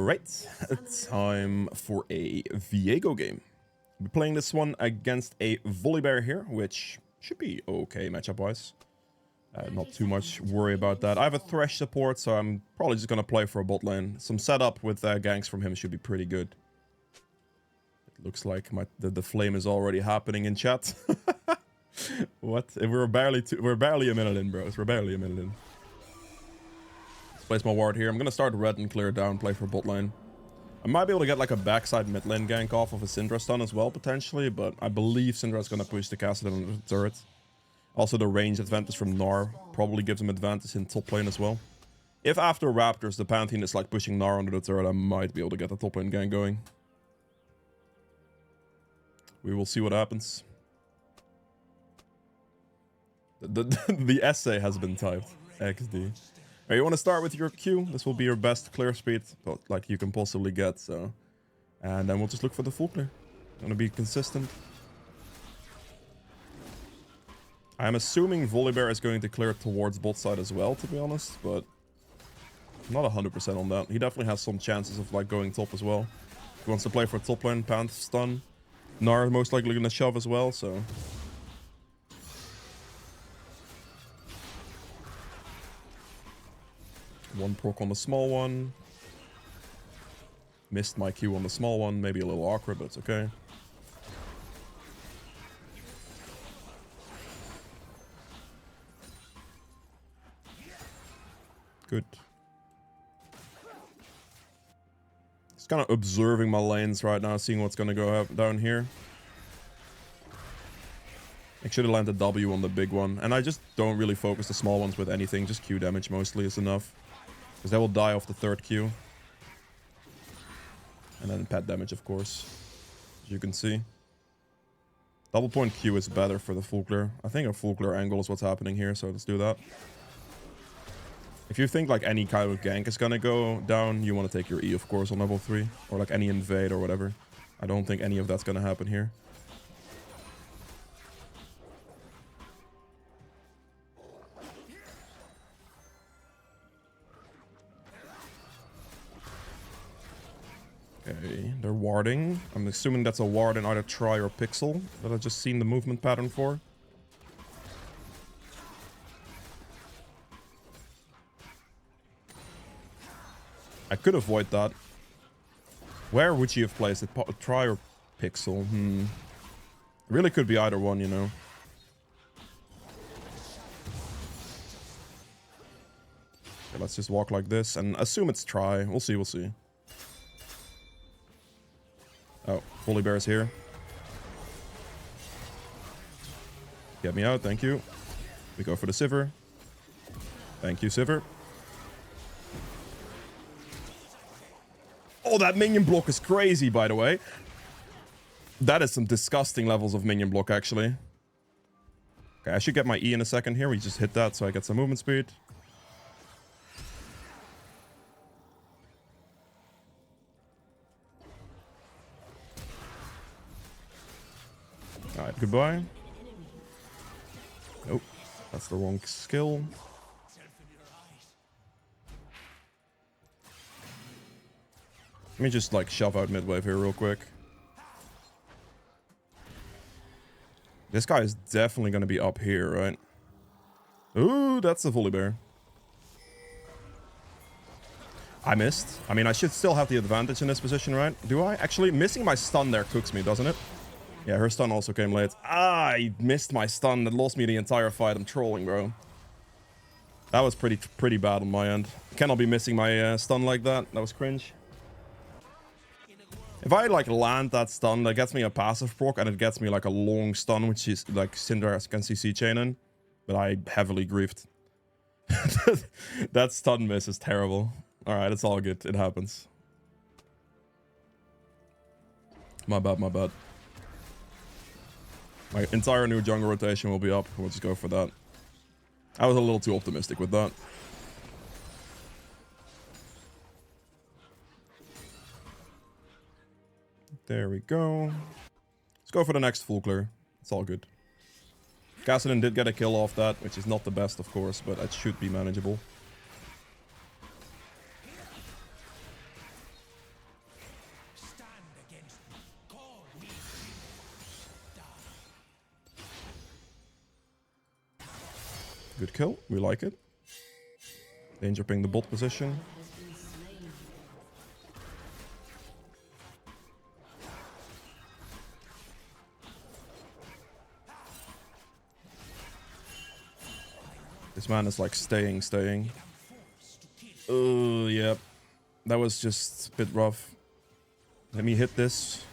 Alright, time for a Viego game. We're playing this one against a Volibear here, which should be okay matchup-wise. Not too much worry about that. I have a Thresh support, so I'm probably just going to play for a bot lane. Some setup with ganks from him should be pretty good. It looks like the flame is already happening in chat. What? We're barely a minute in, bros. We're barely a minute in. Place my ward here. I'm gonna start red and clear down, play for bot lane. I might be able to get like a backside mid lane gank off of a Syndra stun as well, potentially, but I believe Syndra's gonna push the Castle on the turret. Also, the range advantage from Gnar probably gives him advantage in top lane as well. If after Raptors the Pantheon is like pushing Gnar under the turret, I might be able to get the top lane gank going. We will see what happens. The essay has been typed. XD. You want to start with your Q. This will be your best clear speed, like you can possibly get. So, and then we'll just look for the full clear. Gonna be consistent. I'm assuming Volibear is going to clear towards bot side as well, to be honest, but I'm not 100% on that. He definitely has some chances of like going top as well. He wants to play for top lane, Panth stun. Gnar most likely gonna shove as well, so. One proc on the small one. Missed my Q on the small one. Maybe a little awkward, but it's okay. Good. Just kind of observing my lanes right now, seeing what's going to go down here. I should have landed W on the big one. And I just don't really focus the small ones with anything. Just Q damage mostly is enough. Because they will die off the third Q. And then pet damage, of course. As you can see. Double point Q is better for the full clear. I think a full clear angle is what's happening here, so let's do that. If you think like any kind of gank is gonna go down, you want to take your E, of course, on level 3. Or like any invade or whatever. I don't think any of that's gonna happen here. Okay, they're warding. I'm assuming that's a ward in either Try or Pixel that I've just seen the movement pattern for. I could avoid that. Where would you have placed it? Try or Pixel? It really could be either one, you know. Okay, let's just walk like this and assume it's Try. We'll see, we'll see. Oh, Volibear's here. Get me out, thank you. We go for the Sivir. Thank you, Sivir. Oh, that minion block is crazy, by the way. That is some disgusting levels of minion block, actually. Okay, I should get my E in a second here. We just hit that so I get some movement speed. Alright, goodbye. Nope, that's the wrong skill. Let me just like shove out mid-wave here real quick. This guy is definitely going to be up here, right? Ooh, that's the Volibear. I missed. I mean, I should still have the advantage in this position, right? Do I? Actually, missing my stun there cooks me, doesn't it? Yeah, her stun also came late. Ah, I missed my stun. That lost me the entire fight. I'm trolling, bro. That was pretty bad on my end. Cannot be missing my stun like that. That was cringe. If I like land that stun, that gets me a passive proc and it gets me like a long stun, which is like Syndra can CC chain in. But I heavily griefed. That stun miss is terrible. Alright, it's all good. It happens. My bad, my bad. My entire new jungle rotation will be up. We'll just go for that. I was a little too optimistic with that. There we go. Let's go for the next full clear. It's all good. Kassadin did get a kill off that, which is not the best, of course, but it should be manageable. Good kill. We like it. Danger ping the bot position. This man is like staying. Oh, yep. That was just a bit rough. Let me hit this.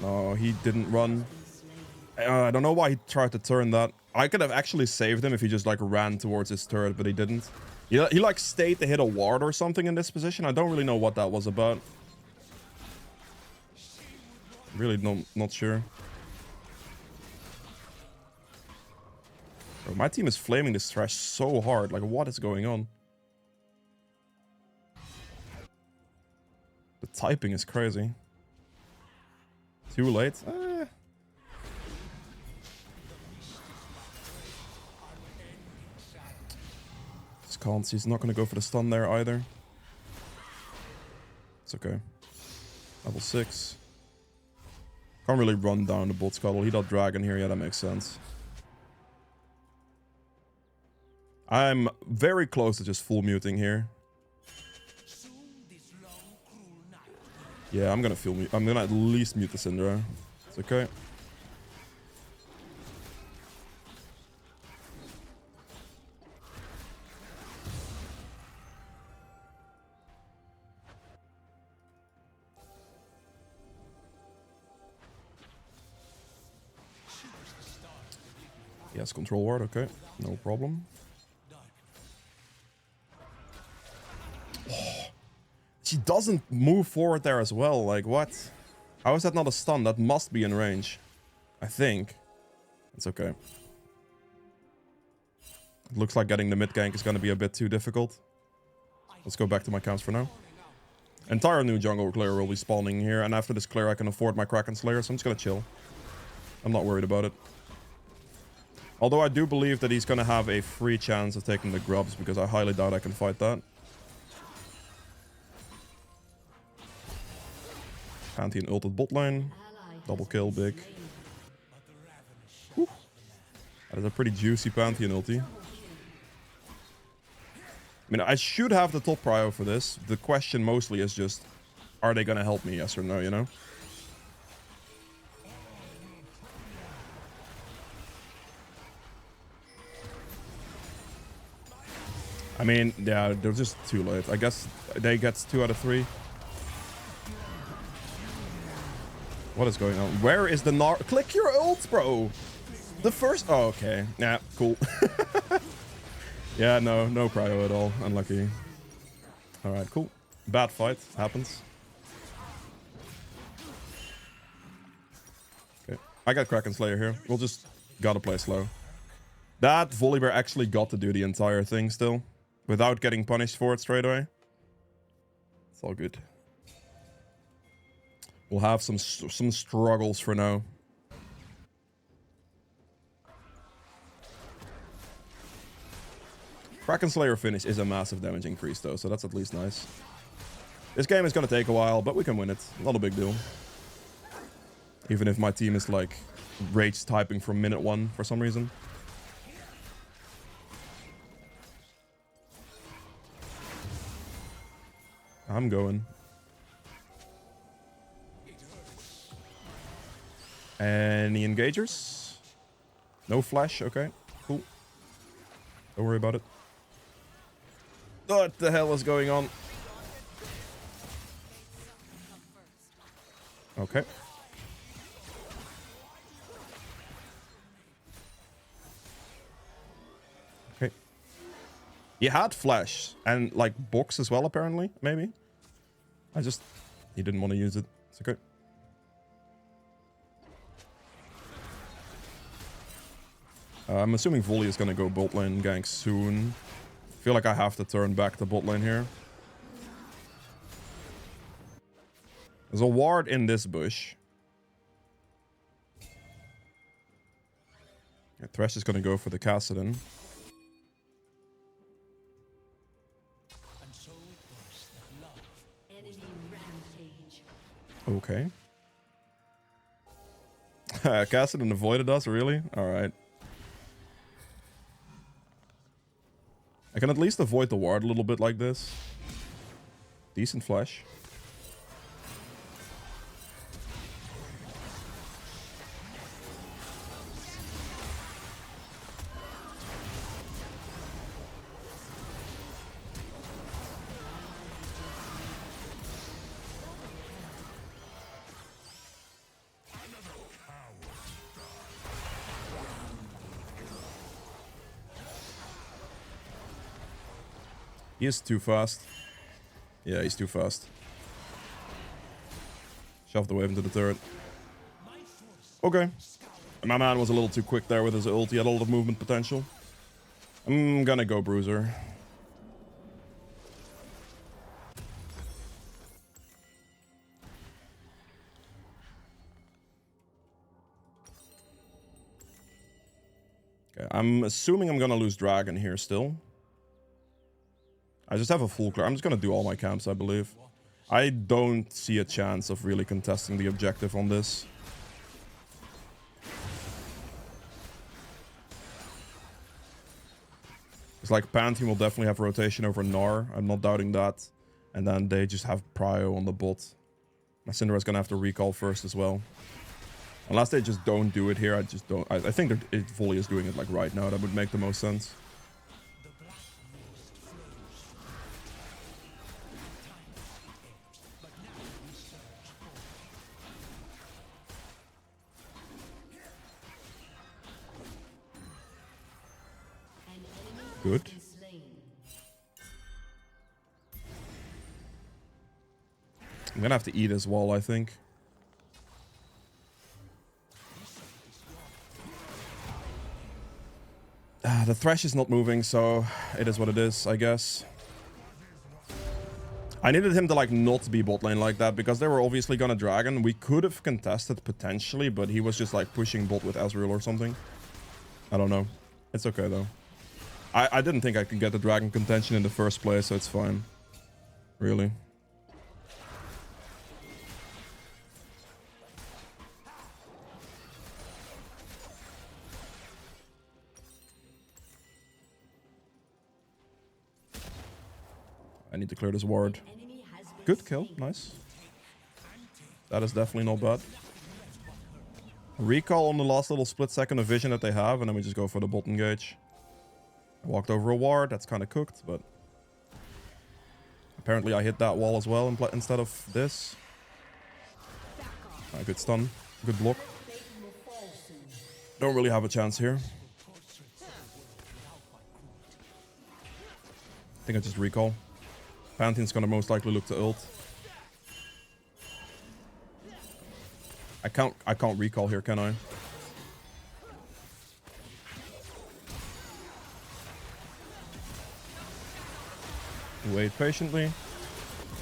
No, he didn't run. I don't know why he tried to turn that. I could have actually saved him if he just like ran towards his turret, but he didn't. He like stayed to hit a ward or something in this position. I don't really know what that was about. Really not sure. Bro, my team is flaming this trash so hard. Like, what is going on? The typing is crazy. Too late. Can't see. He's not going to go for the stun there either. It's okay. Level 6. Can't really run down the bot scuttle. He does dragon here. Yeah, that makes sense. I'm very close to just full muting here. Yeah, I'm going to full mute. I'm going to at least mute the Syndra. It's okay. Yes, control ward, okay. No problem. Oh, she doesn't move forward there as well. Like, what? How is that not a stun? That must be in range. I think. It's okay. It looks like getting the mid gank is going to be a bit too difficult. Let's go back to my camps for now. Entire new jungle clear will be spawning here. And after this clear, I can afford my Kraken Slayer. So I'm just going to chill. I'm not worried about it. Although I do believe that he's going to have a free chance of taking the grubs, because I highly doubt I can fight that. Pantheon ulted bot lane. Double kill, big. Whew. That is a pretty juicy Pantheon ulti. I mean, I should have the top prio for this. The question mostly is just, are they going to help me, yes or no, you know? I mean, yeah, they're just too late. I guess they get 2 out of 3. What is going on? Where is the Gnar? Click your ult, bro! The first... Oh, okay. Yeah, cool. Yeah, no prio at all. Unlucky. Alright, cool. Bad fight. Happens. Okay. I got Kraken Slayer here. We'll just gotta play slow. That Volibear actually got to do the entire thing still. Without getting punished for it straight away. It's all good. We'll have some struggles for now. Kraken Slayer finish is a massive damage increase though, so that's at least nice. This game is gonna take a while, but we can win it. Not a big deal. Even if my team is like rage typing from minute 1 for some reason. I'm going. Any engagers? No flash, okay. Cool. Don't worry about it. What the hell is going on? Okay. Okay. He had flash and like box as well, apparently, maybe. He didn't want to use it. It's okay. I'm assuming Volley is going to go bot lane gank soon. I feel like I have to turn back to bot lane here. There's a ward in this bush. Yeah, Thresh is going to go for the Kassadin. Okay. Kassadin avoided us, really? Alright. can at least avoid the ward a little bit like this. Decent flash. He is too fast. Yeah, he's too fast. Shoved the wave into the turret. Okay. My man was a little too quick there with his ult. He had a lot of movement potential. I'm gonna go Bruiser. Okay, I'm assuming I'm gonna lose Dragon here still. I just have a full clear. I'm just gonna do all my camps, I believe. I don't see a chance of really contesting the objective on this. It's like Pantheon will definitely have rotation over Gnar. I'm not doubting that. And then they just have Prio on the bot. My Syndera's gonna have to recall first as well. Unless they just don't do it here, I just don't. I think it fully is doing it like right now. That would make the most sense. Good. I'm gonna have to eat as well, I think. The Thresh is not moving, so it is what it is, I guess. I needed him to like not be bot lane like that because they were obviously gonna Dragon. We could have contested potentially, but he was just like pushing bot with Ezreal or something. I don't know. It's okay though. I didn't think I could get the Dragon contention in the first place, so it's fine. Really. I need to clear this ward. Good kill, nice. That is definitely not bad. Recall on the last little split second of vision that they have, and then we just go for the bot engage. I walked over a ward, that's kind of cooked, but... Apparently I hit that wall as well instead of this. Good stun, good block. Don't really have a chance here. I think I just recall. Pantheon's gonna most likely look to ult. I can't recall here, can I? Wait patiently.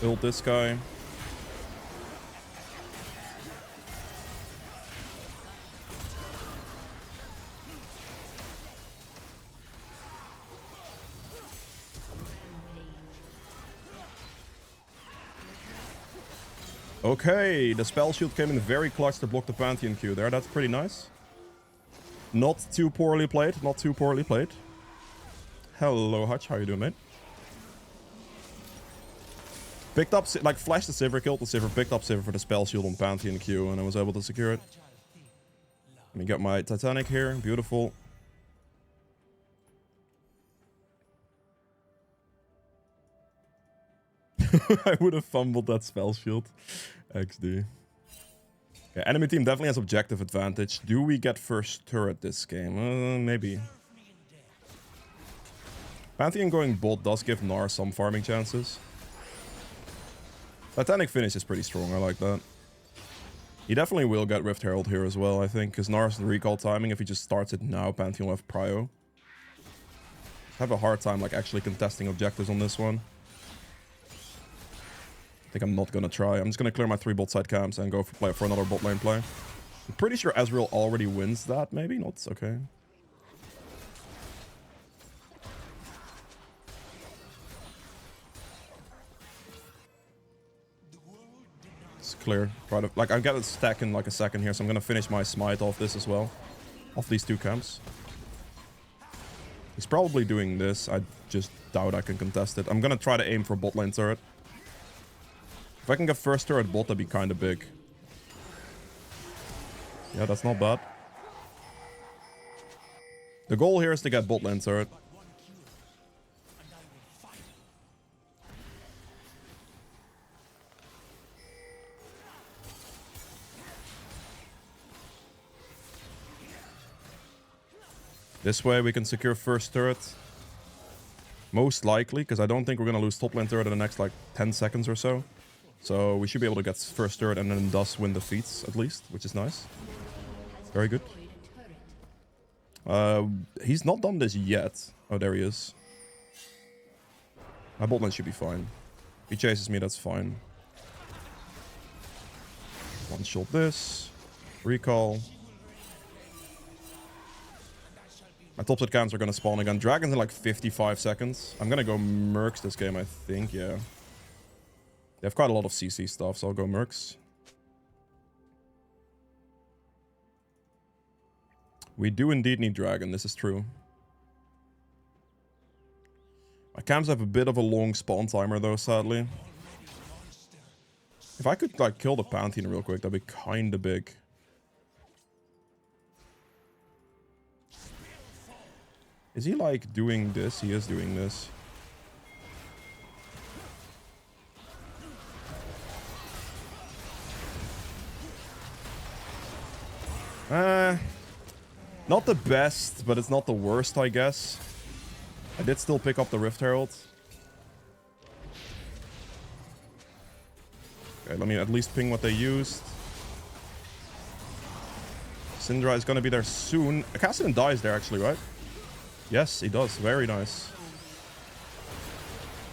Ult this guy. Okay, the spell shield came in very clutch to block the Pantheon Q there. That's pretty nice. Not too poorly played. Not too poorly played. Hello, Hutch. How you doing, mate? Picked up, like, flashed the Sivir, killed the Sivir, picked up Sivir for the spell shield on Pantheon Q, and I was able to secure it. Let me get my Titanic here. Beautiful. I would have fumbled that spell shield. XD. Okay, enemy team definitely has objective advantage. Do we get first turret this game? Maybe. Pantheon going bot does give Gnar some farming chances. Titanic finish is pretty strong, I like that. He definitely will get Rift Herald here as well, I think, because Gnar's recall timing, if he just starts it now, Pantheon will have Prio. I have a hard time like actually contesting objectives on this one. I think I'm not gonna try. I'm just gonna clear my 3 bot side camps and go for another bot lane play. I'm pretty sure Ezreal already wins that, maybe? Not, okay. It's clear. Try to, like, I've got a stack in like a second here, so I'm gonna finish my smite off this as well. Off these 2 camps. He's probably doing this. I just doubt I can contest it. I'm gonna try to aim for bot lane turret. If I can get first turret bot, that'd be kind of big. Yeah, that's not bad. The goal here is to get bot lane turret. This way we can secure first turret. Most likely, because I don't think we're going to lose top lane turret in the next like 10 seconds or so. So we should be able to get first turret and then thus win the feats at least, which is nice. Very good. He's not done this yet. Oh, there he is. My bot lane should be fine. If he chases me, that's fine. One shot this. Recall. My top set cams are gonna spawn again. Dragons in like 55 seconds. I'm gonna go Mercs this game, I think, yeah. They have quite a lot of CC stuff, so I'll go Mercs. We do indeed need Dragon, this is true. My cams have a bit of a long spawn timer though, sadly. If I could like kill the Pantheon real quick, that'd be kinda big. Is he like doing this? He is doing this. Not the best, but it's not the worst, I guess. I did still pick up the Rift Herald. Okay, let me at least ping what they used. Syndra is gonna be there soon. Cassidy dies there actually, right? Yes, he does. Very nice.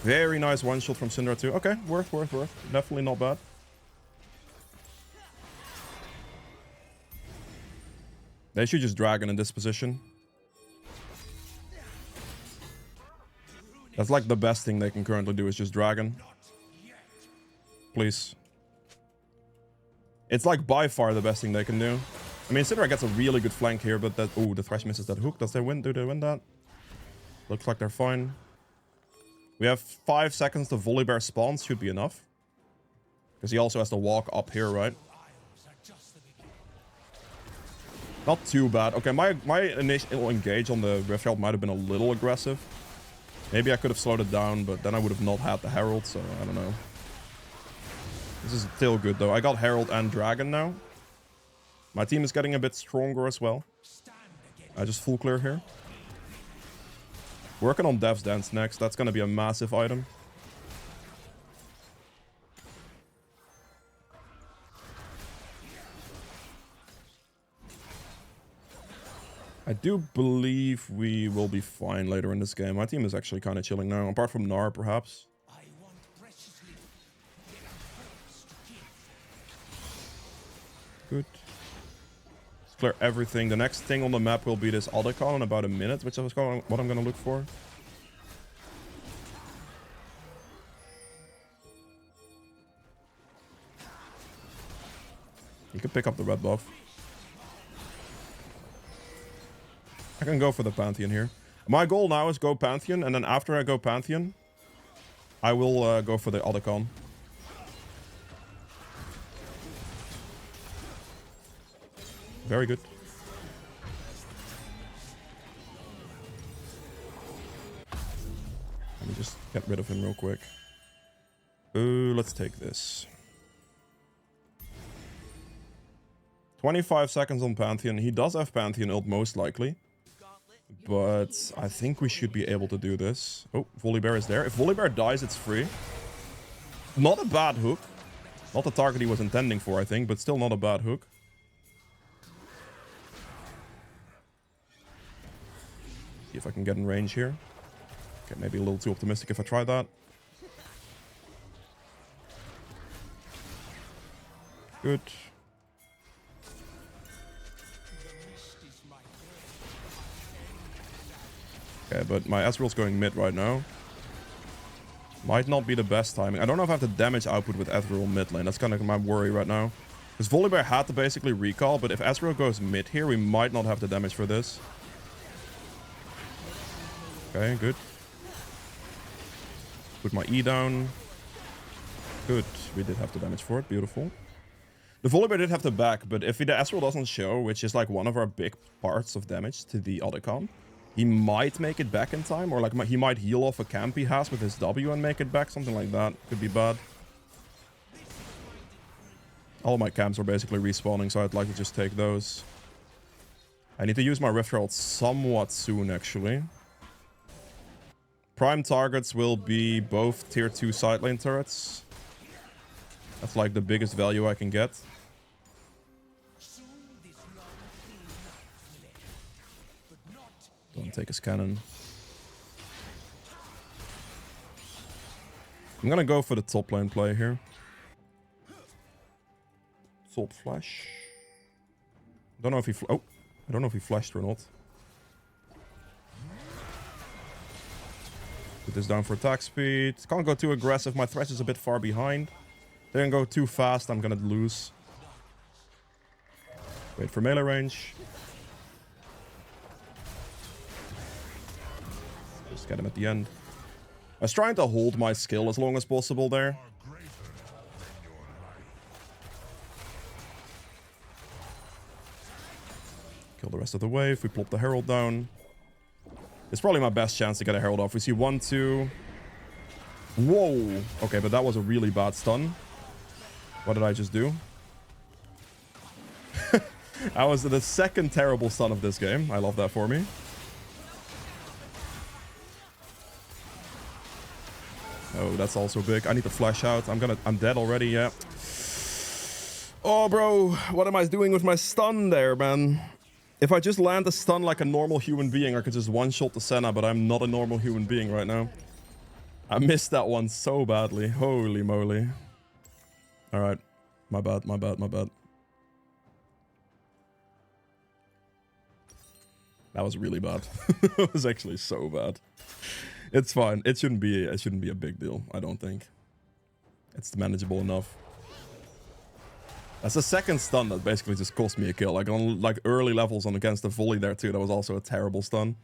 Very nice one shot from Syndra too. Okay, worth. Definitely not bad. They should just Dragon in this position. That's like the best thing they can currently do is just Dragon. Please. It's like by far the best thing they can do. I mean, Syndra gets a really good flank here, but that... Oh, the Thresh misses that hook. Does they win? Do they win that? Looks like they're fine. We have 5 seconds to Volibear spawns. Should be enough. Because he also has to walk up here, right? Not too bad. Okay, my initial engage on the Rift Herald might have been a little aggressive. Maybe I could have slowed it down, but then I would have not had the Herald, so I don't know. This is still good, though. I got Herald and Dragon now. My team is getting a bit stronger as well. I just full clear here. Working on Dev's Dance next. That's going to be a massive item. I do believe we will be fine later in this game. My team is actually kind of chilling now, apart from Gnar, perhaps. Good. Let's clear everything. The next thing on the map will be this Otacon in about a minute, which is what I'm going to look for. You can pick up the red buff. I can go for the Pantheon here. My goal now is go Pantheon, and then after I go Pantheon, I will go for the Otacon. Very good. Let me just get rid of him real quick. Let's take this. 25 seconds on Pantheon. He does have Pantheon ult most likely. But I think we should be able to do this. Oh, Volibear is there. If Volibear dies, it's free. Not a bad hook. Not the target he was intending for, I think, but still not a bad hook. See if I can get in range here. Okay, maybe a little too optimistic if I try that. Good. Okay, but my Ezreal's going mid right now. Might not be the best timing. I don't know if I have the damage output with Ezreal mid lane. That's kind of my worry right now. Because Volibear had to basically recall, but if Ezreal goes mid here, we might not have the damage for this. Okay, good. Put my E down. Good. We did have the damage for it. Beautiful. The Volibear did have the back, but if the Astral doesn't show, which is like one of our big parts of damage to the other comp, he might make it back in time, or like he might heal off a camp he has with his W and make it back, something like that. Could be bad. All my camps are basically respawning, so I'd like to just take those. I need to use my Rift Herald somewhat soon, actually. Prime targets will be both tier 2 side lane turrets. That's like the biggest value I can get. Don't take his cannon. I'm gonna go for the top lane play here. Top flash. Don't know if he I don't know if he flashed or not. Put this down for attack speed. Can't go too aggressive. My thresh is a bit far behind. Didn't go too fast. I'm gonna lose. Wait for melee range. Just get him at the end. I was trying to hold my skill as long as possible there. Kill the rest of the wave. We plop the Herald down. It's probably my best chance to get a Herald off. We see 1, 2. Whoa. Okay, but that was a really bad stun. What did I just do? I was the second terrible stun of this game. I love that for me. Oh, that's also big. I need to flash out. I'm dead already, yeah. Oh, bro. What am I doing with my stun there, man? If I just land a stun like a normal human being, I could just one-shot the Senna, but I'm not a normal human being right now. I missed that one so badly. Holy moly. Alright. My bad, my bad, my bad. That was really bad. It was actually so bad. It's fine. It shouldn't be a big deal, I don't think. It's manageable enough. That's the second stun that basically just cost me a kill. Like on like early levels on against the volley there too. That was also a terrible stun.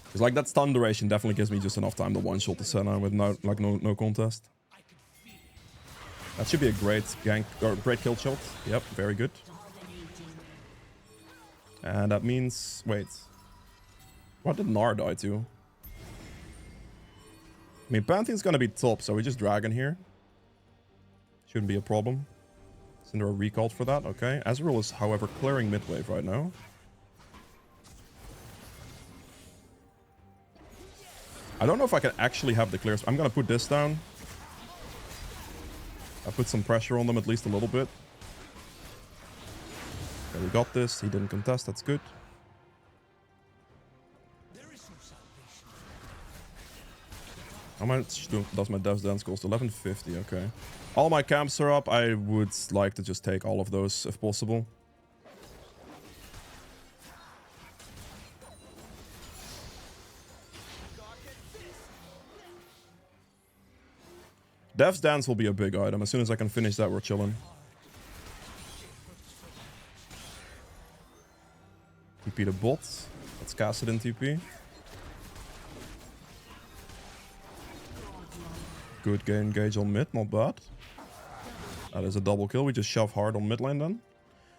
Because like that stun duration definitely gives me just enough time to one-shot the Senna with no contest. That should be a great gank or great kill shot. Yep, very good. And that means wait. What did Gnar die to? I mean, Pantheon's gonna be top, so we just Dragon here. Shouldn't be a problem. Syndra recalled for that, okay. Azrael is, however, clearing mid wave right now. I don't know if I can actually have the clears. I'm gonna put this down. I put some pressure on them at least a little bit. Okay, we got this. He didn't contest, that's good. How much does my Dev's Dance cost? 1150, okay. All my camps are up. I would like to just take all of those if possible. Dev's Dance will be a big item. As soon as I can finish that, we're chilling. TP the bot. Let's cast it in TP. Good engage on mid, not bad. That is a double kill. We just shove hard on mid lane then.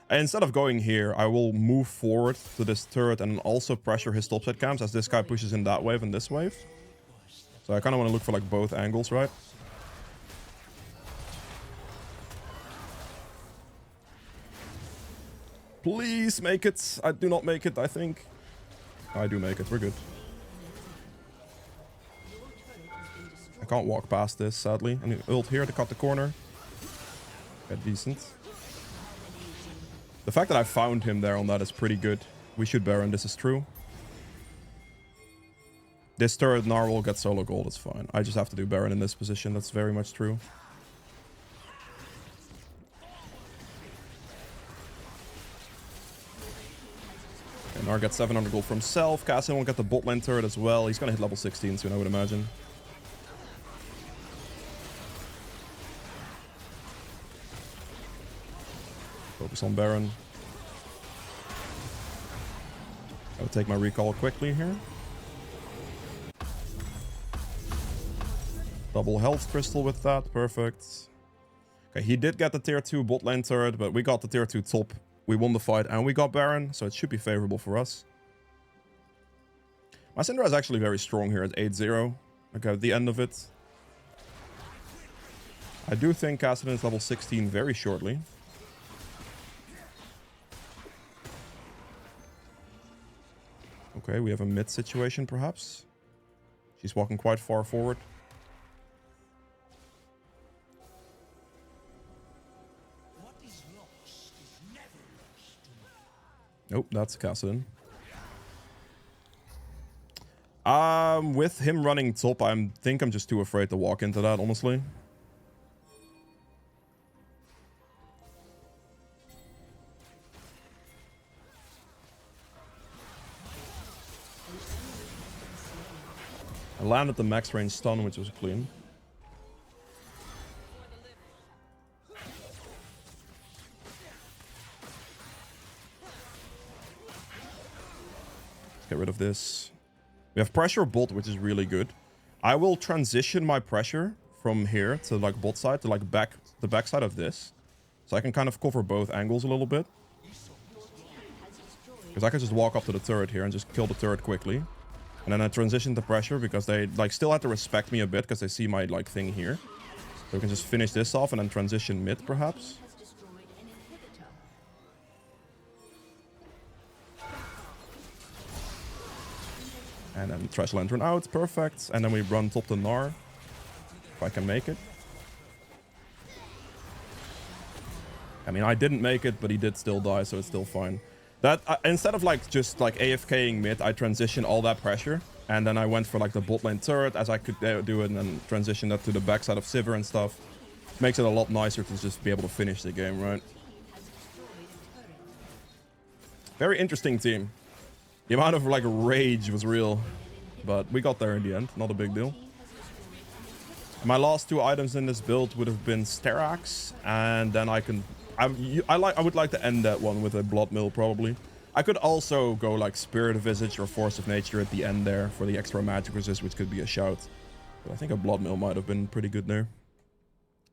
And instead of going here, I will move forward to this turret and also pressure his topside camps as this guy pushes in that wave and this wave. So I kind of want to look for like both angles, right? Please make it. I do not make it, I think. I do make it. We're good. I can't walk past this, sadly. I need ult here to cut the corner. Okay, decent. The fact that I found him there on that is pretty good. We should Baron, this is true. This turret Gnar will get solo gold, it's fine. I just have to do Baron in this position, that's very much true. Okay, Gnar gets 700 gold for himself. Cassian will get the bot lane turret as well. He's gonna hit level 16 soon, I would imagine. Focus on Baron. I'll take my recall quickly here. Double health crystal with that. Perfect. Okay, he did get the tier 2 bot lane turret, but we got the tier 2 top. We won the fight and we got Baron, so it should be favorable for us. My Syndra is actually very strong here at 8-0. Okay, at the end of it. I do think Kassadin is level 16 very shortly. Okay, we have a mid situation perhaps. She's walking quite far forward. Nope, that's Kassadin. With him running top, I think I'm just too afraid to walk into that, honestly. I landed the max range stun, which was clean. Get rid of this. We have pressure bot, which is really good. I will transition my pressure from here to like bot side to like the back side of this. So I can kind of cover both angles a little bit. Because I can just walk up to the turret here and just kill the turret quickly. And then I transition to pressure because they like still have to respect me a bit because they see my like thing here. So we can just finish this off and then transition mid perhaps. And then Trash Lantern out, perfect. And then we run top to Gnar, if I can make it. I mean, I didn't make it, but he did still die, so it's still fine. That instead of like just like AFKing mid, I transitioned all that pressure. And then I went for like the bot lane turret as I could do it and then transition that to the backside of Sivir and stuff. Makes it a lot nicer to just be able to finish the game, right? Very interesting team. The amount of like rage was real, but we got there in the end. Not a big deal. My last 2 items in this build would have been Sterax, and then I would like to end that one with a Blood Mill probably. I could also go like Spirit of Visage or Force of Nature at the end there for the extra magic resist, which could be a shout. But I think a Blood Mill might have been pretty good there.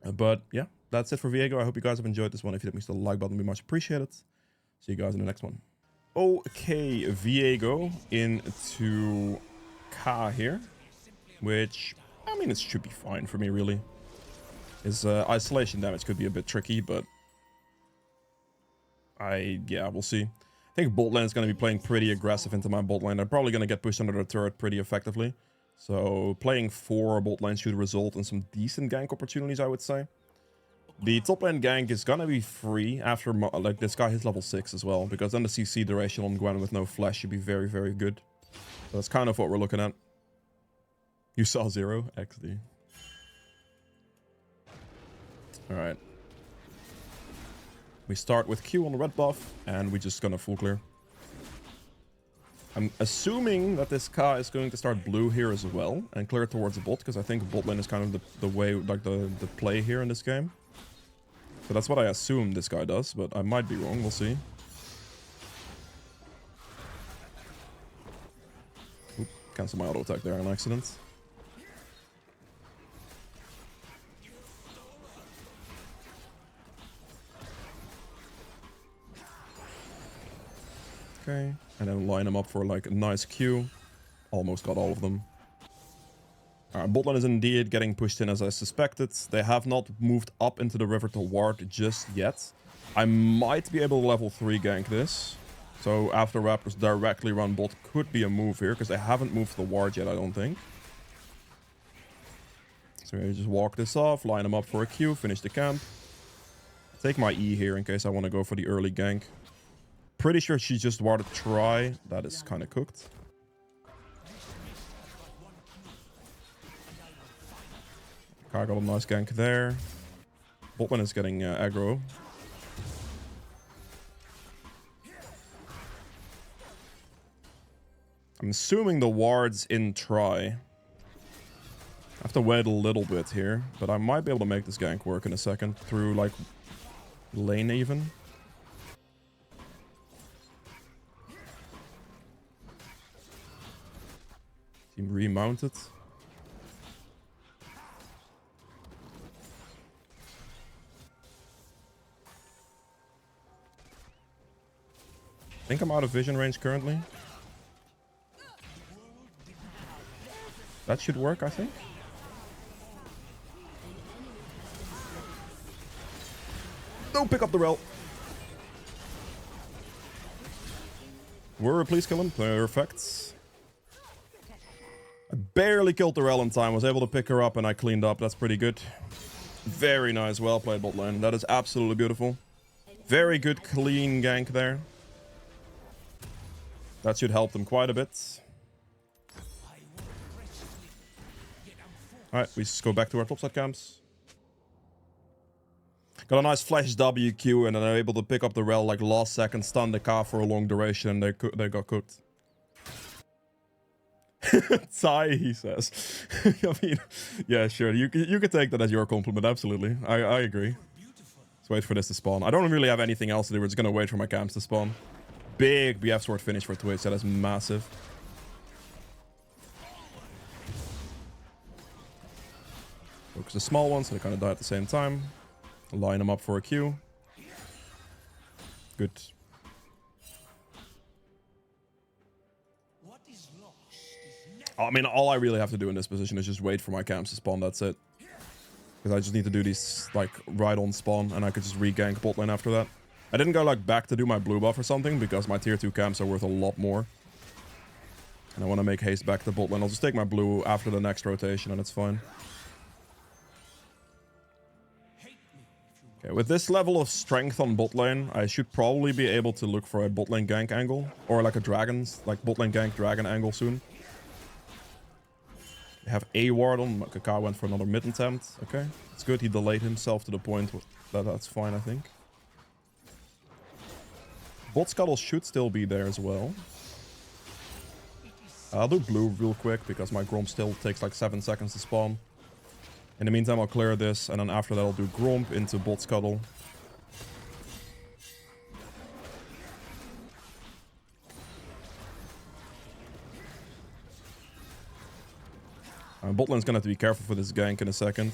But yeah, that's it for Viego. I hope you guys have enjoyed this one. If you did, the like button would be much appreciated. See you guys in the next one. Okay, Viego into K here, which, I mean, it should be fine for me, really. His isolation damage could be a bit tricky, but yeah, we'll see. I think bot lane is going to be playing pretty aggressive into my bot lane. I'm probably going to get pushed under the turret pretty effectively. So playing 4 bot lane should result in some decent gank opportunities, I would say. The top lane gank is gonna be free after, like, this guy hits level 6 as well, because then the CC duration on Gwen with no flash should be very, very good. So that's kind of what we're looking at. You saw 0? XD. Alright. We start with Q on the red buff, and we're just gonna full clear. I'm assuming that this K is going to start blue here as well, and clear towards the bot, because I think bot lane is kind of the way, like, the play here in this game. So that's what I assume this guy does, but I might be wrong. We'll see. Oop, cancel my auto attack there on accident. Okay, and then line them up for like a nice Q. Almost got all of them. Bot lane is indeed getting pushed in as I suspected. They have not moved up into the river to ward just yet. I might be able to level 3 gank this. So after Raptors directly run bot could be a move here, because they haven't moved the ward yet, I don't think. So I just walk this off, line them up for a Q, finish the camp. Take my E here in case I want to go for the early gank. Pretty sure she just warded try. That is kind of cooked. I got a nice gank there. Botman is getting aggro. I'm assuming the ward's in try. I have to wait a little bit here, but I might be able to make this gank work in a second through like lane even. Team remounted. I think I'm out of vision range currently. That should work, I think. Don't pick up the rel. Were please kill him. Perfect. I barely killed the rel in time. Was able to pick her up and I cleaned up. That's pretty good. Very nice. Well played, bot lane. That is absolutely beautiful. Very good clean gank there. That should help them quite a bit. Alright, we just go back to our topside camps. Got a nice flash WQ and then they're able to pick up the rel like last second, stun the car for a long duration. They got cooked. Sigh, he says. I mean, yeah, sure. You could take that as your compliment. Absolutely. I agree. Let's wait for this to spawn. I don't really have anything else to do. We're just going to wait for my camps to spawn. Big BF sword finish for Twitch. That is massive. Focus the small ones so they kind of die at the same time. Line them up for a Q. Good. I mean, all I really have to do in this position is just wait for my camps to spawn. That's it. Because I just need to do these, like, right on spawn. And I could just re-gank bot lane after that. I didn't go, like, back to do my blue buff or something. Because my tier 2 camps are worth a lot more. And I want to make haste back to bot lane. I'll just take my blue after the next rotation and it's fine. Okay, with this level of strength on bot lane, I should probably be able to look for a bot lane gank angle. Or like a dragon's, like bot lane gank dragon angle soon. They have a ward on. Kaká went for another mid attempt. Okay, it's good. He delayed himself to the point that that's fine, I think. Bot scuttle should still be there as well. I'll do blue real quick because my Gromp still takes like 7 seconds to spawn. In the meantime, I'll clear this, and then after that I'll do Gromp into bot scuttle. Bot lane's gonna have to be careful for this gank in a second.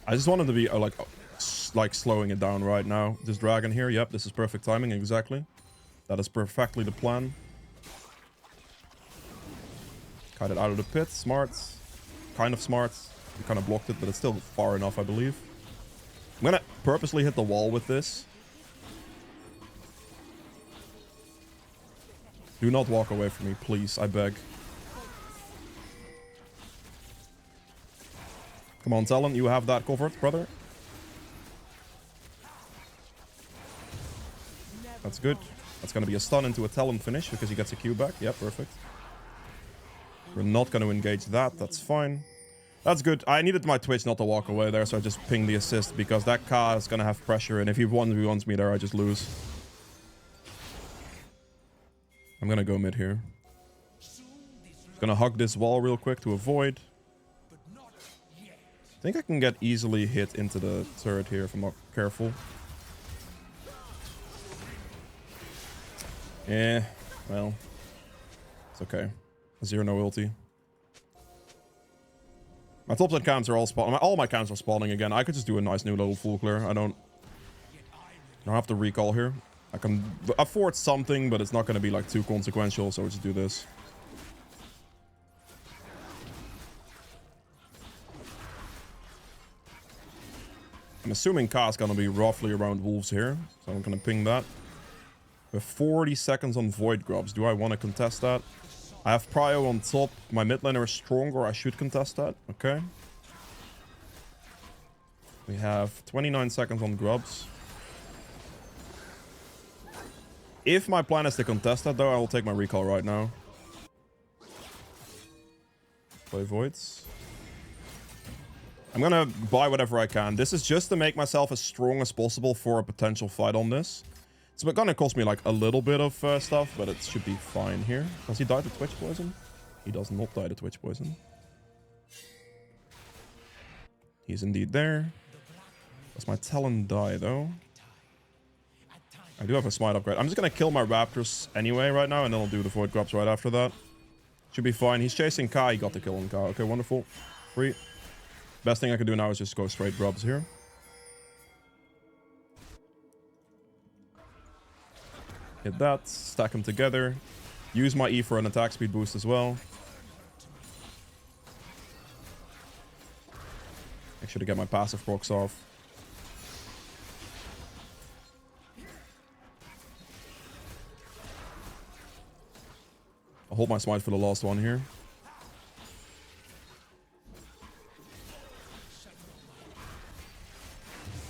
I just want him to be like slowing it down right now. This dragon here, yep, this is perfect timing, exactly. That is perfectly the plan. Cut it out of the pit, smart. Kind of smart. We kind of blocked it, but it's still far enough, I believe. I'm gonna purposely hit the wall with this. Do not walk away from me, please, I beg. Come on, Talon, you have that covered, brother. That's good. That's gonna be a stun into a Talon finish because he gets a Q back. Yeah, perfect. We're not going to engage that. That's fine. That's good. I needed my Twitch not to walk away there, so I just pinged the assist because that K is going to have pressure, and if he wants me there, I just lose. I'm going to go mid here. Gonna hug this wall real quick to avoid. I think I can get easily hit into the turret here if I'm not careful. Yeah, well, it's okay. 0 no ulti. My topside camps are all spawning. All my camps are spawning again. I could just do a nice new little full clear. I don't have to recall here. I can afford something, but it's not going to be like too consequential, so we'll just do this. I'm assuming K is going to be roughly around wolves here, so I'm going to ping that. We have 40 seconds on void grubs. Do I want to contest that? I have prio on top. My mid laner is stronger. I should contest that. Okay. We have 29 seconds on grubs. If my plan is to contest that, though, I will take my recall right now. Play voids. I'm gonna buy whatever I can. This is just to make myself as strong as possible for a potential fight on this. It's gonna cost me like a little bit of stuff, but it should be fine here. Does he die to Twitch poison? He does not die to Twitch poison. He's indeed there. Does my Talon die though? I do have a smite upgrade. I'm just gonna kill my raptors anyway right now, and then I'll do the void grubs right after that. Should be fine. He's chasing Kai. He got the kill on Kai. Okay, wonderful. Free. Best thing I can do now is just go straight grubs here. Hit that. Stack them together. Use my E for an attack speed boost as well. Make sure to get my passive procs off. I'll hold my smite for the last one here.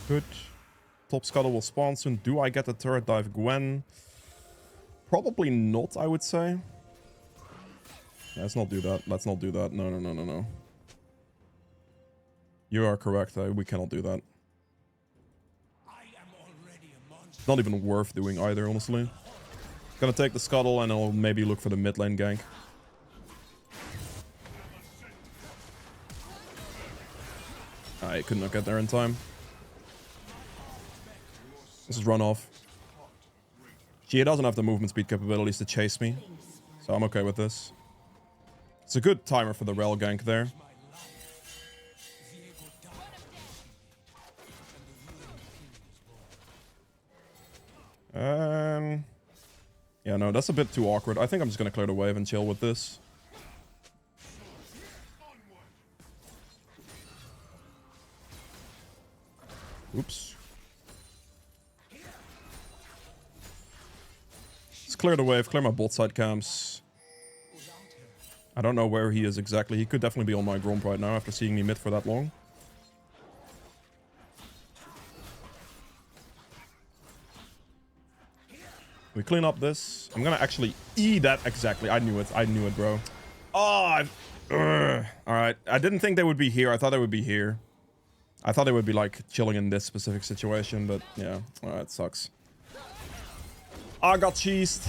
Good. Top Scuttle will spawn soon. Do I get the turret dive Gwen? Probably not, I would say. Yeah, let's not do that. Let's not do that. No, no, no, no, no. You are correct. We cannot do that. It's not even worth doing either, honestly. Gonna take the Scuttle and I'll maybe look for the mid lane gank. I could not get there in time. This is run off. She doesn't have the movement speed capabilities to chase me, so I'm okay with this. It's a good timer for the rel gank there. Yeah, no, that's a bit too awkward. I think I'm just gonna clear the wave and chill with this. Oops. Let's clear the wave, clear my bot side camps. I don't know where he is exactly. He could definitely be on my Gromp right now after seeing me mid for that long. We clean up this. I'm gonna actually E that exactly. I knew it. I knew it, bro. Oh, alright. I didn't think they would be here. I thought they would be here. I thought they would be, like, chilling in this specific situation, but yeah. Alright, sucks. I got cheesed.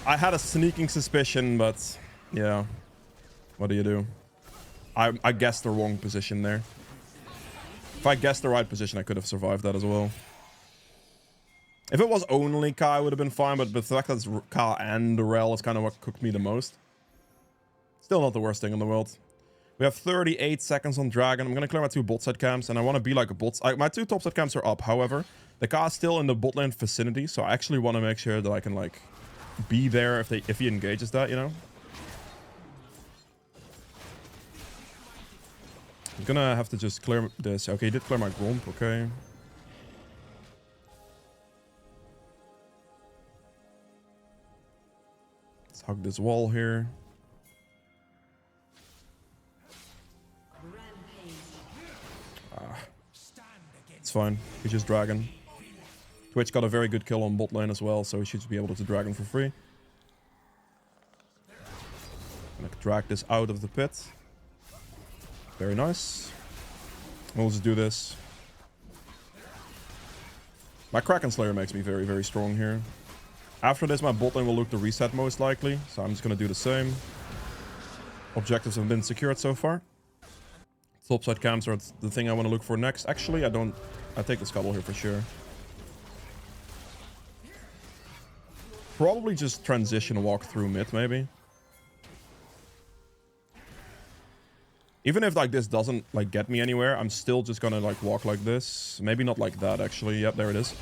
I had a sneaking suspicion, but yeah. What do you do? I guessed the wrong position there. If I guessed the right position, I could have survived that as well. If it was only Kai, it would have been fine, but the fact that it's Kai and the rel is kind of what cooked me the most. Still not the worst thing in the world. We have 38 seconds on Dragon. I'm going to clear my 2 bot side camps, and I want to be like a bot. My 2 top side camps are up, however. The Kai is still in the bot lane vicinity, so I actually want to make sure that I can, like, be there if he engages that, you know? I'm gonna have to just clear this. Okay, he did clear my Gromp, okay. Let's hug this wall here. It's fine. He's just Dragon. Twitch got a very good kill on bot lane as well, so he should be able to Dragon for free. I'm gonna drag this out of the pit. Very nice. We'll just do this. My Kraken Slayer makes me very, very strong here. After this, my bot lane will look to reset most likely, so I'm just gonna do the same. Objectives have been secured so far. Topside camps are the thing I want to look for next. Actually, I take the Scuttle here for sure. Probably just transition walk through mid, maybe. Even if like this doesn't like get me anywhere, I'm still just gonna like walk like this. Maybe not like that actually. Yep, there it is.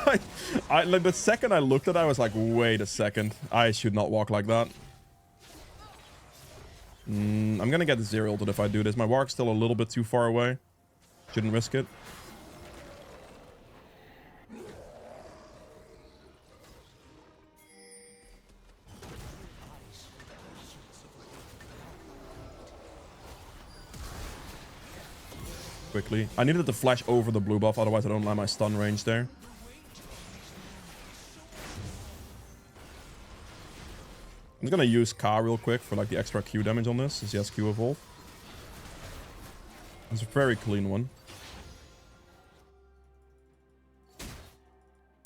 Like the second I looked at it, I was like, wait a second. I should not walk like that. I'm gonna get 0 ulted if I do this. My warg's still a little bit too far away. Shouldn't risk it. Quickly. I needed to flash over the blue buff, otherwise I don't land my stun range there. I'm just gonna use Ka real quick for like the extra Q damage on this, since he has Q evolve. It's a very clean one.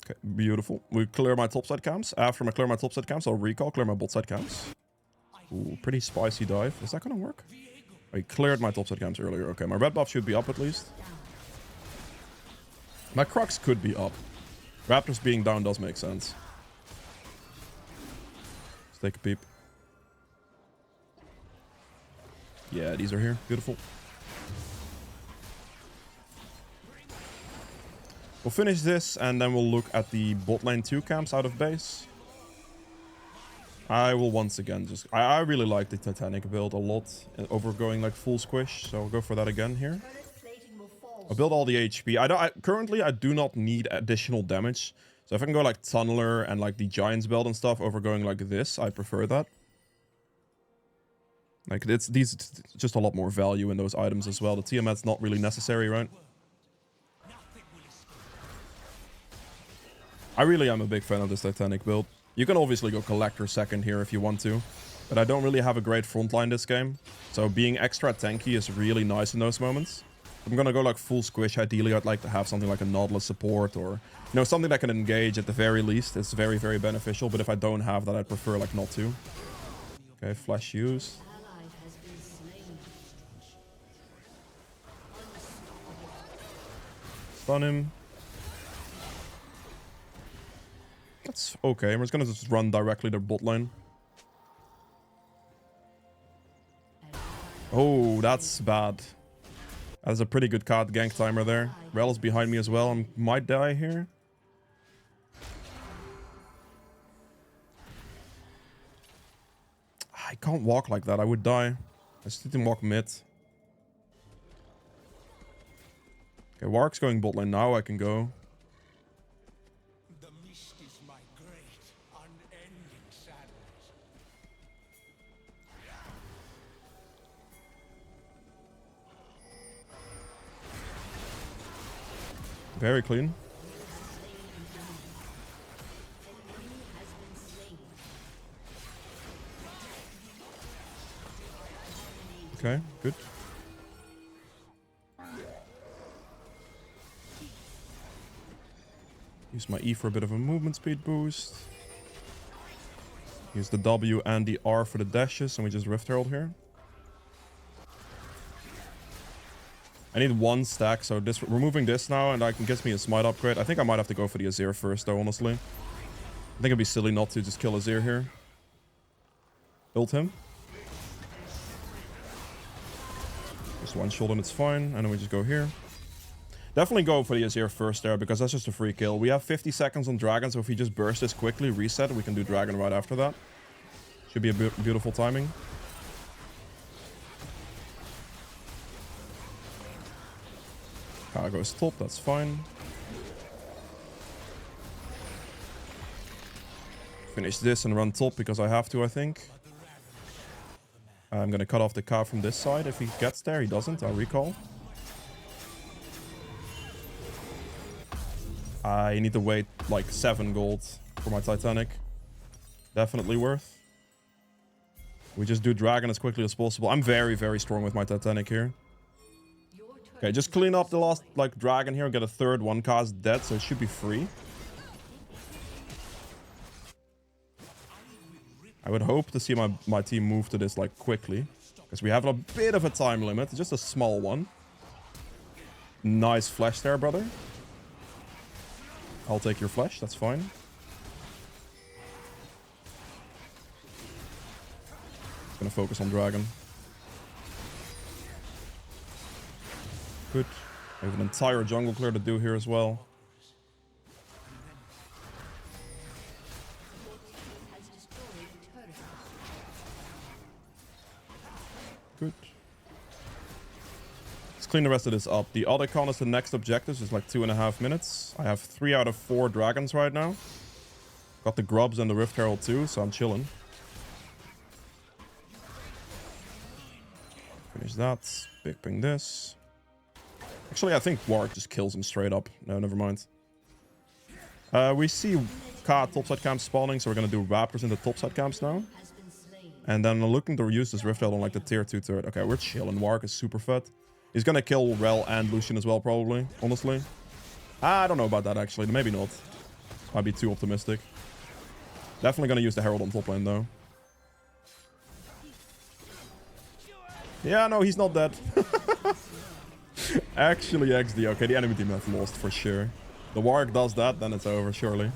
Okay, beautiful. We clear my topside camps. After I clear my topside camps, I'll recall, clear my botside camps. Ooh, pretty spicy dive. Is that gonna work? I cleared my topside camps earlier. Okay, my red buff should be up at least. My Crux could be up. Raptors being down does make sense. Let's take a peep. Yeah, these are here. Beautiful. We'll finish this, and then we'll look at the bot lane 2 camps out of base. I will once again just... I really like the Titanic build a lot over going like full squish, so I'll go for that again here. I'll build all the HP. Currently, I do not need additional damage. So if I can go like Tunneler and like the Giant's build and stuff over going like this, I prefer that. Like, it's just a lot more value in those items as well. The Tiamat's not really necessary, right? I really am a big fan of this Titanic build. You can obviously go Collector second here if you want to, but I don't really have a great frontline this game. So being extra tanky is really nice in those moments. If I'm gonna go like full squish, ideally I'd like to have something like a Nautilus support or, you know, something that can engage at the very least. It's very, very beneficial, but if I don't have that, I'd prefer like not to. Okay, flash used. Stun him. That's okay. We're just gonna just run directly to bot lane. Oh, that's bad. That's a pretty good card gank timer there. Rel is behind me as well. I might die here. I can't walk like that. I would die. I just need to walk mid. Okay, Warwick's going bot lane now. I can go. The mist is my great, unending sadness. Very clean. Okay, good. Use my E for a bit of a movement speed boost. Use the W and the R for the dashes, and we just Rift Herald here. I need one stack, so removing this now, and I can get me a smite upgrade. I think I might have to go for the Azir first, though, honestly. I think it'd be silly not to just kill Azir here. Build him. Just one shot and it's fine, and then we just go here. Definitely go for the Azir first there, because that's just a free kill. We have 50 seconds on Dragon, so if we just burst this quickly, reset, we can do Dragon right after that. Should be a beautiful timing. Goes top, that's fine. Finish this and run top because I have to, I think. I'm gonna cut off the cow from this side. If he gets there, he doesn't. I'll recall. I need to wait like 7 gold for my Titanic. Definitely worth. We just do Dragon as quickly as possible. I'm very, very strong with my Titanic here. Okay, just clean up the last like Dragon here and get a third 1-cast dead, so it should be free. I would hope to see my team move to this like quickly, because we have a bit of a time limit, just a small one. Nice flash there, brother. I'll take your flash, that's fine. Gonna focus on Dragon. Good. I have an entire jungle clear to do here as well. Good. Let's clean the rest of this up. The other con is the next objective, is like 2.5 minutes. I have 3 out of 4 dragons right now. Got the grubs and the Rift Herald too, so I'm chilling. Finish that. Big ping this. Actually, I think Warwick just kills him straight up. No, never mind. We see Ka topside camps spawning, so we're gonna do Raptors in the topside camps now. And then looking to use this Rift Herald on like the tier 2 turret. Okay, we're chilling. Warwick is super fat. He's gonna kill Rel and Lucian as well, probably, honestly. I don't know about that, actually. Maybe not. Might be too optimistic. Definitely gonna use the Herald on top lane, though. Yeah, no, he's not dead. Actually, XD. Okay, the enemy team have lost for sure. The Warg does that, then it's over, surely.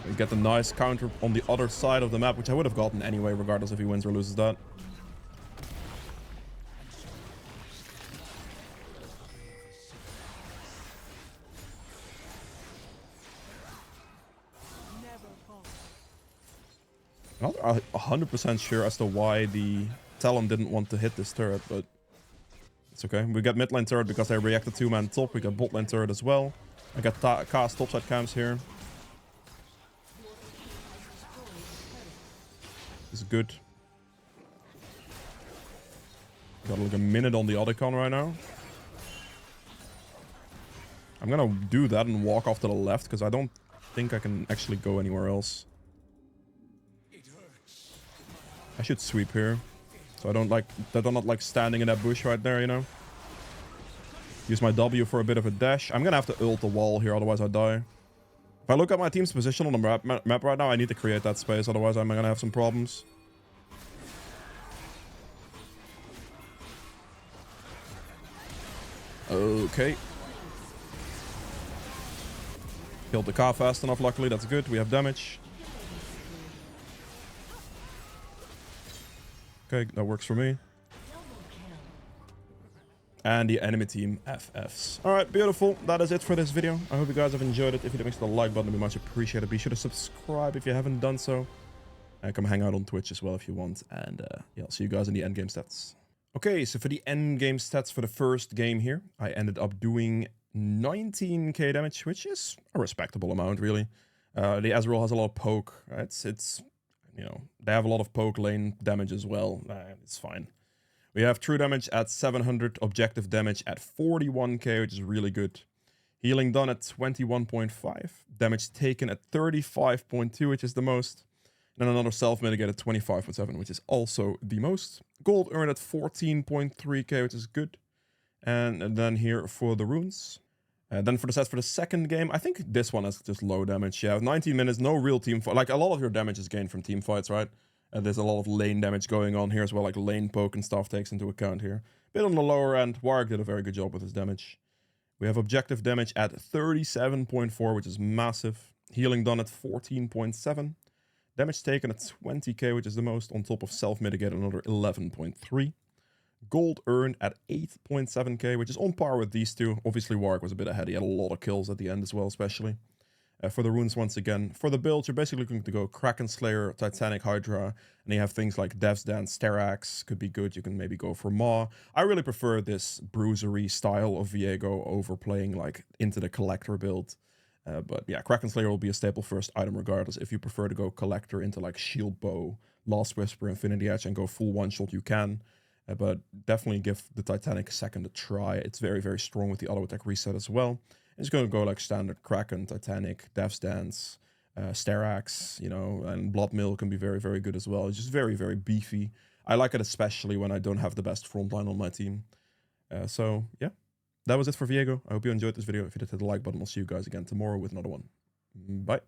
We get the nice counter on the other side of the map, which I would have gotten anyway, regardless if he wins or loses that. I'm not 100% sure as to why the Talon didn't want to hit this turret, but it's okay. We got mid lane turret because they reacted 2-man top. We got bot lane turret as well. I got cast topside camps here. This is good. Got like a minute on the Otacon right now. I'm gonna do that and walk off to the left because I don't think I can actually go anywhere else. I should sweep here, so I don't not like standing in that bush right there, you know. Use my W for a bit of a dash. I'm gonna have to ult the wall here, otherwise I die. If I look at my team's position on the map right now, I need to create that space, otherwise I'm gonna have some problems. Okay. Killed the car fast enough, luckily. That's good. We have damage. Okay, that works for me. And the enemy team FFs. Alright, beautiful. That is it for this video. I hope you guys have enjoyed it. If you did, make sure the like button would be much appreciated. Be sure to subscribe if you haven't done so. And come hang out on Twitch as well if you want. And yeah, I'll see you guys in the endgame stats. Okay, so for the endgame stats for the first game here, I ended up doing 19k damage, which is a respectable amount, really. The Ezreal has a lot of poke. It's you know, they have a lot of poke lane damage as well. It's fine. We have true damage at 700, objective damage at 41k, which is really good. Healing done at 21.5, damage taken at 35.2, which is the most. And another self-mitigate at 25.7, which is also the most. Gold earned at 14.3k, which is good. And then here for the runes. Then for the stats for the second game, I think this one has just low damage. Yeah, 19 minutes, no real team fight. Like, a lot of your damage is gained from team fights, right? And there's a lot of lane damage going on here as well, like lane poke and stuff takes into account here. Bit on the lower end. Warg did a very good job with his damage. We have objective damage at 37.4, which is massive. Healing done at 14.7. Damage taken at 20k, which is the most, on top of self-mitigate another 11.3. Gold earned at 8.7k, which is on par with these two. Obviously, Warg was a bit ahead. He had a lot of kills at the end as well, especially. For the runes, once again, for the build, you're basically looking to go Kraken Slayer, Titanic Hydra, and you have things like Dev's Dance, Sterax, could be good. You can maybe go for Maw. I really prefer this bruisery style of Viego over playing like into the Collector build. But yeah, Kraken Slayer will be a staple first item regardless. If you prefer to go Collector into like Shield Bow, Lost Whisper, Infinity Edge, and go full one-shot, you can. But definitely give the Titanic second a try. It's very, very strong with the auto attack reset as well. It's going to go like standard Kraken, Titanic, Dev's Dance, Sterax, you know, and Blood Mill can be very, very good as well. It's just very, very beefy. I like it especially when I don't have the best frontline on my team. So, yeah, that was it for Viego. I hope you enjoyed this video. If you did, hit the like button. I'll see you guys again tomorrow with another one. Bye.